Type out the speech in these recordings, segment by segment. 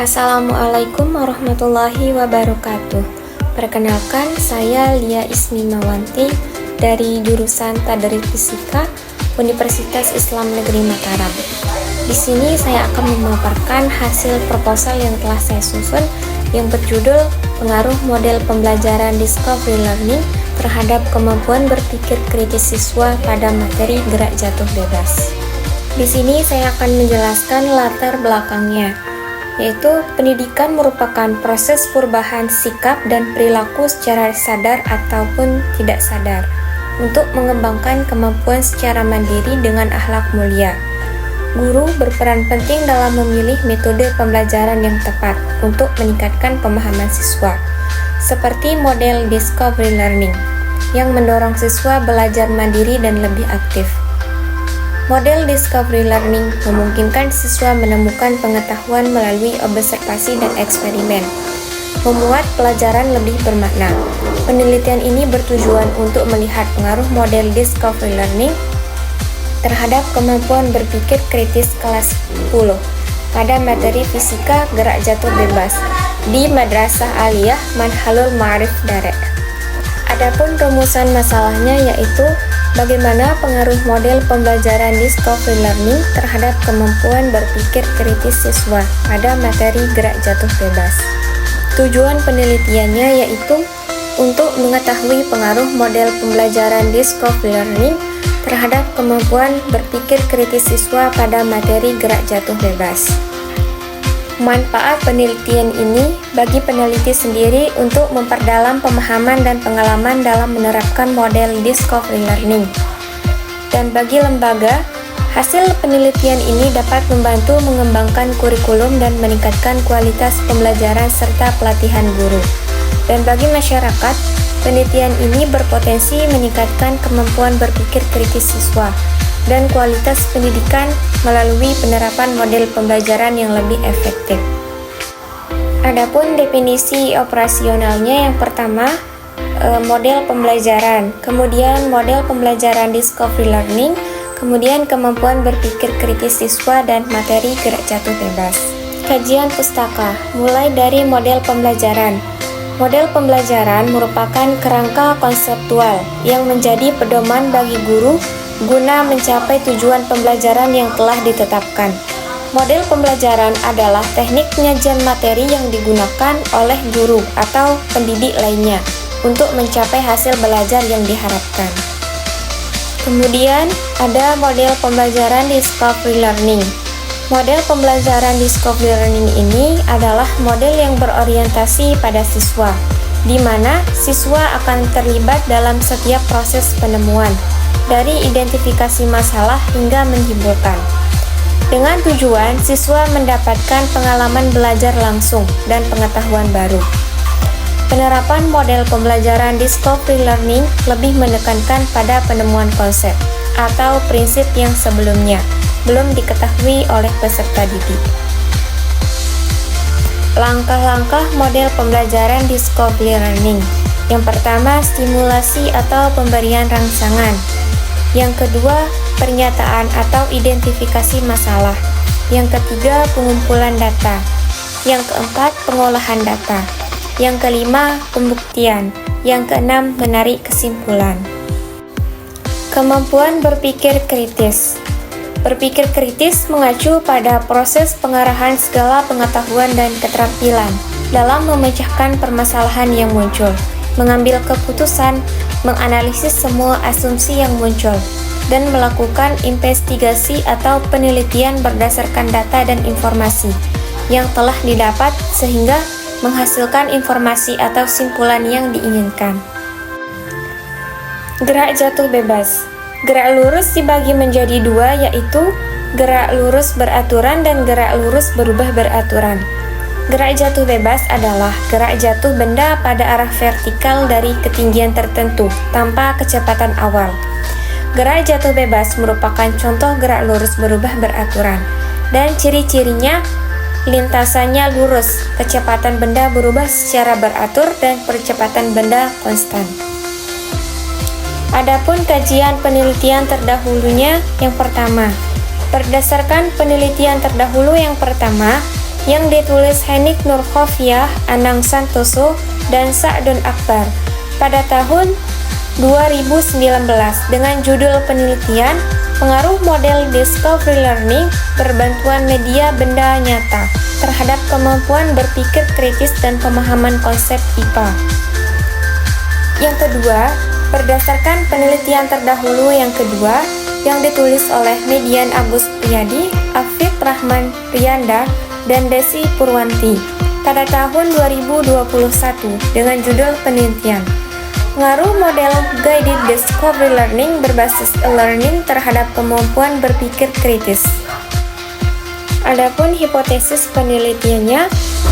Assalamualaikum warahmatullahi wabarakatuh. Perkenalkan, saya Lia Ismimawanti dari jurusan Tadrik Fisika Universitas Islam Negeri Mataram. Di sini saya akan memaparkan hasil proposal yang telah saya susun yang berjudul Pengaruh Model Pembelajaran Discovery Learning terhadap kemampuan berpikir kritis siswa pada materi gerak jatuh bebas. Di sini saya akan menjelaskan latar belakangnya, yaitu pendidikan merupakan proses perubahan sikap dan perilaku secara sadar ataupun tidak sadar untuk mengembangkan kemampuan secara mandiri dengan akhlak mulia. Guru berperan penting dalam memilih metode pembelajaran yang tepat untuk meningkatkan pemahaman siswa, seperti model discovery learning yang mendorong siswa belajar mandiri dan lebih aktif. Model discovery learning memungkinkan siswa menemukan pengetahuan melalui observasi dan eksperimen, membuat pelajaran lebih bermakna. Penelitian ini bertujuan untuk melihat pengaruh model discovery learning terhadap kemampuan berpikir kritis kelas 10 pada materi fisika gerak jatuh bebas di Madrasah Aliyah Manhalul Ma'arif Darek. Adapun rumusan masalahnya yaitu bagaimana pengaruh model pembelajaran discovery learning terhadap kemampuan berpikir kritis siswa pada materi gerak jatuh bebas. Tujuan penelitiannya yaitu untuk mengetahui pengaruh model pembelajaran discovery learning terhadap kemampuan berpikir kritis siswa pada materi gerak jatuh bebas. Manfaat penelitian ini bagi peneliti sendiri untuk memperdalam pemahaman dan pengalaman dalam menerapkan model discovery learning. Dan bagi lembaga, hasil penelitian ini dapat membantu mengembangkan kurikulum dan meningkatkan kualitas pembelajaran serta pelatihan guru. Dan bagi masyarakat, penelitian ini berpotensi meningkatkan kemampuan berpikir kritis siswa dan kualitas pendidikan melalui penerapan model pembelajaran yang lebih efektif. Adapun definisi operasionalnya, yang pertama model pembelajaran, kemudian model pembelajaran discovery learning, kemudian kemampuan berpikir kritis siswa dan materi gerak jatuh bebas. Kajian pustaka mulai dari model pembelajaran. Model pembelajaran merupakan kerangka konseptual yang menjadi pedoman bagi guru guna mencapai tujuan pembelajaran yang telah ditetapkan. Model pembelajaran adalah teknik penyajian materi yang digunakan oleh guru atau pendidik lainnya untuk mencapai hasil belajar yang diharapkan. Kemudian ada model pembelajaran discovery learning. Model pembelajaran discovery learning ini adalah model yang berorientasi pada siswa, di mana siswa akan terlibat dalam setiap proses penemuan, dari identifikasi masalah hingga menyimpulkan. Dengan tujuan siswa mendapatkan pengalaman belajar langsung dan pengetahuan baru. Penerapan model pembelajaran discovery learning lebih menekankan pada penemuan konsep atau prinsip yang sebelumnya belum diketahui oleh peserta didik. Langkah-langkah model pembelajaran discovery learning. Yang pertama, stimulasi atau pemberian rangsangan. Yang kedua, pernyataan atau identifikasi masalah. Yang ketiga, pengumpulan data. Yang keempat, pengolahan data. Yang kelima, pembuktian. Yang keenam, menarik kesimpulan. Kemampuan berpikir kritis. Berpikir kritis mengacu pada proses pengarahan segala pengetahuan dan keterampilan dalam memecahkan permasalahan yang muncul, mengambil keputusan, menganalisis semua asumsi yang muncul, dan melakukan investigasi atau penelitian berdasarkan data dan informasi yang telah didapat sehingga menghasilkan informasi atau simpulan yang diinginkan. Gerak jatuh bebas. Gerak lurus dibagi menjadi dua, yaitu gerak lurus beraturan dan gerak lurus berubah beraturan. Gerak jatuh bebas adalah gerak jatuh benda pada arah vertikal dari ketinggian tertentu tanpa kecepatan awal. Gerak jatuh bebas merupakan contoh gerak lurus berubah beraturan, dan ciri-cirinya lintasannya lurus, kecepatan benda berubah secara beratur, dan percepatan benda konstan. Adapun kajian penelitian terdahulunya, yang pertama, berdasarkan penelitian terdahulu yang pertama, yang ditulis Henik Nurhofiah, Anang Santoso, dan Sa'dun Akbar pada tahun 2019 dengan judul penelitian pengaruh model Discovery Learning berbantuan media benda nyata terhadap kemampuan berpikir kritis dan pemahaman konsep IPA. Yang kedua, berdasarkan penelitian terdahulu yang kedua yang ditulis oleh Median Agus Priyadi, Afif Rahman Riyanda, dan Desi Purwanti pada tahun 2021 dengan judul penelitian pengaruh model Guided Discovery Learning berbasis e-learning terhadap kemampuan berpikir kritis. Adapun hipotesis penelitiannya,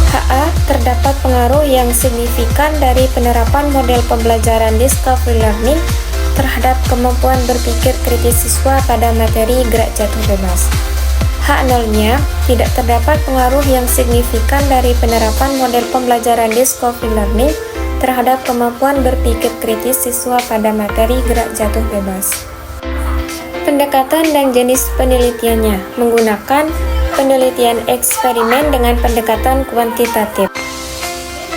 HA terdapat pengaruh yang signifikan dari penerapan model pembelajaran Discovery Learning terhadap kemampuan berpikir kritis siswa pada materi gerak jatuh bebas. H0-nya, tidak terdapat pengaruh yang signifikan dari penerapan model pembelajaran Discovery Learning terhadap kemampuan berpikir kritis siswa pada materi gerak jatuh bebas. Pendekatan dan jenis penelitiannya menggunakan penelitian eksperimen dengan pendekatan kuantitatif.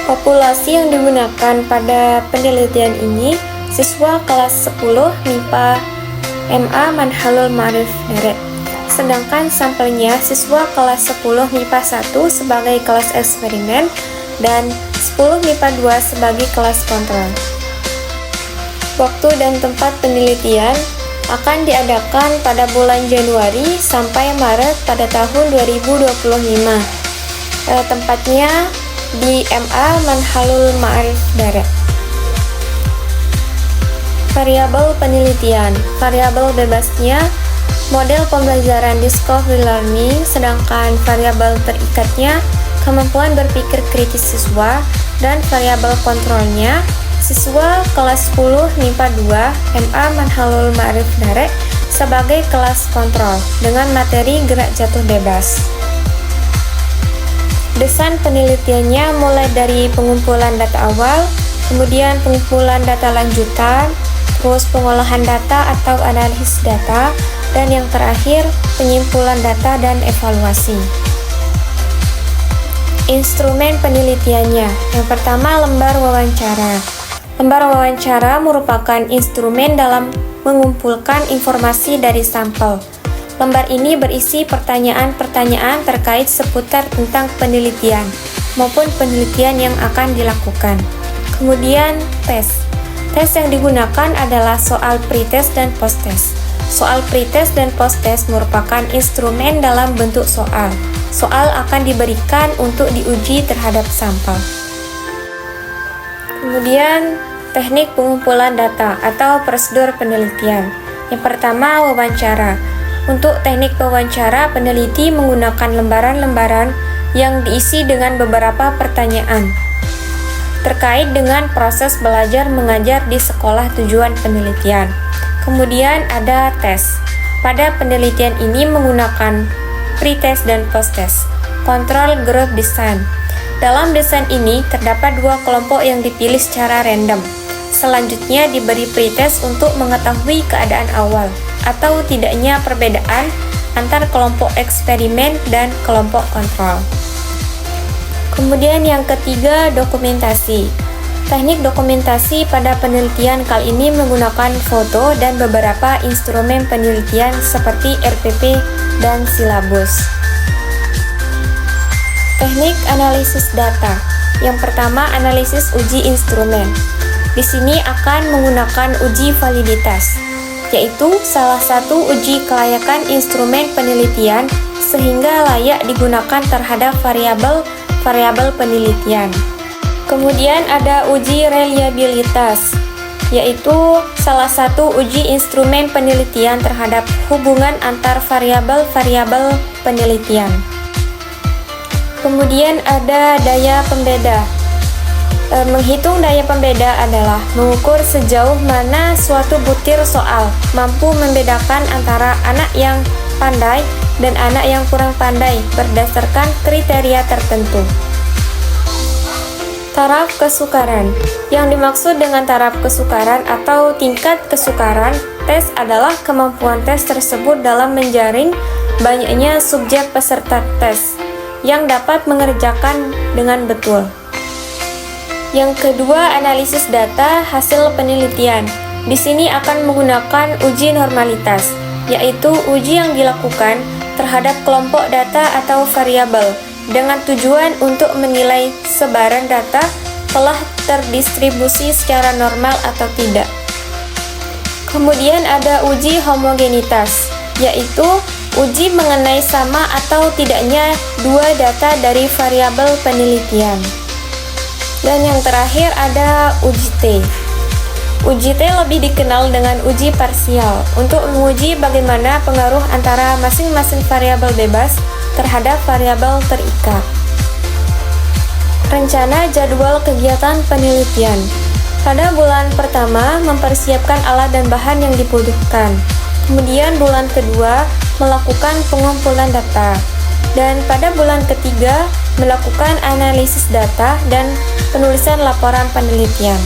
Populasi yang digunakan pada penelitian ini siswa kelas 10 MIPA MA Manhalul Ma'arif Deret. Sedangkan sampelnya siswa kelas 10 MIPA 1 sebagai kelas eksperimen dan 10 MIPA 2 sebagai kelas kontrol. Waktu dan tempat penelitian akan diadakan pada bulan Januari sampai Maret pada tahun 2025. Tempatnya di MA Manhalul Ma'arif Deret. Variabel penelitian. Variabel bebasnya model pembelajaran Discovery Learning, sedangkan variabel terikatnya kemampuan berpikir kritis siswa, dan variabel kontrolnya siswa kelas 10 MIPA 2 MA Manhalul Ma'arif Deret sebagai kelas kontrol dengan materi gerak jatuh bebas. Desain penelitiannya mulai dari pengumpulan data awal, kemudian pengumpulan data lanjutan, terus pengolahan data atau analisis data, dan yang terakhir penyimpulan data dan evaluasi. Instrumen penelitiannya. Yang pertama, lembar wawancara. Lembar wawancara merupakan instrumen dalam mengumpulkan informasi dari sampel. Lembar ini berisi pertanyaan-pertanyaan terkait seputar tentang penelitian maupun penelitian yang akan dilakukan. Kemudian, tes. Tes yang digunakan adalah soal pretest dan posttest. Soal pretest dan posttest merupakan instrumen dalam bentuk soal. Soal akan diberikan untuk diuji terhadap sampel. Kemudian, teknik pengumpulan data atau prosedur penelitian. Yang pertama, wawancara. Untuk teknik wawancara, peneliti menggunakan lembaran-lembaran yang diisi dengan beberapa pertanyaan terkait dengan proses belajar mengajar di sekolah tujuan penelitian. Kemudian ada tes. Pada penelitian ini menggunakan pretest dan posttest. Kontrol group design. Dalam desain ini terdapat dua kelompok yang dipilih secara random. Selanjutnya diberi pretest untuk mengetahui keadaan awal atau tidaknya perbedaan antar kelompok eksperimen dan kelompok kontrol. Kemudian yang ketiga, dokumentasi. Teknik dokumentasi pada penelitian kali ini menggunakan foto dan beberapa instrumen penelitian seperti RPP dan silabus. Teknik analisis data. Yang pertama, analisis uji instrumen. Di sini akan menggunakan uji validitas, yaitu salah satu uji kelayakan instrumen penelitian sehingga layak digunakan terhadap variabel penelitian. Kemudian ada uji reliabilitas, yaitu salah satu uji instrumen penelitian terhadap hubungan antar variabel-variabel penelitian. Kemudian ada daya pembeda. Menghitung daya pembeda adalah mengukur sejauh mana suatu butir soal mampu membedakan antara anak yang pandai dan anak yang kurang pandai berdasarkan kriteria tertentu. Taraf kesukaran. Yang dimaksud dengan taraf kesukaran atau tingkat kesukaran tes adalah kemampuan tes tersebut dalam menjaring banyaknya subjek peserta tes. yang dapat mengerjakan dengan betul. Yang kedua, analisis data hasil penelitian. Di sini akan menggunakan uji normalitas, yaitu uji yang dilakukan terhadap kelompok data atau variabel dengan tujuan untuk menilai sebaran data telah terdistribusi secara normal atau tidak. Kemudian ada uji homogenitas, yaitu uji mengenai sama atau tidaknya dua data dari variabel penelitian. Dan yang terakhir ada uji T. Uji T lebih dikenal dengan uji parsial untuk menguji bagaimana pengaruh antara masing-masing variabel bebas terhadap variabel terikat. Rencana jadwal kegiatan penelitian. Pada bulan pertama, mempersiapkan alat dan bahan yang dibutuhkan. Kemudian bulan kedua, melakukan pengumpulan data. Dan pada bulan ketiga, melakukan analisis data dan penulisan laporan penelitian.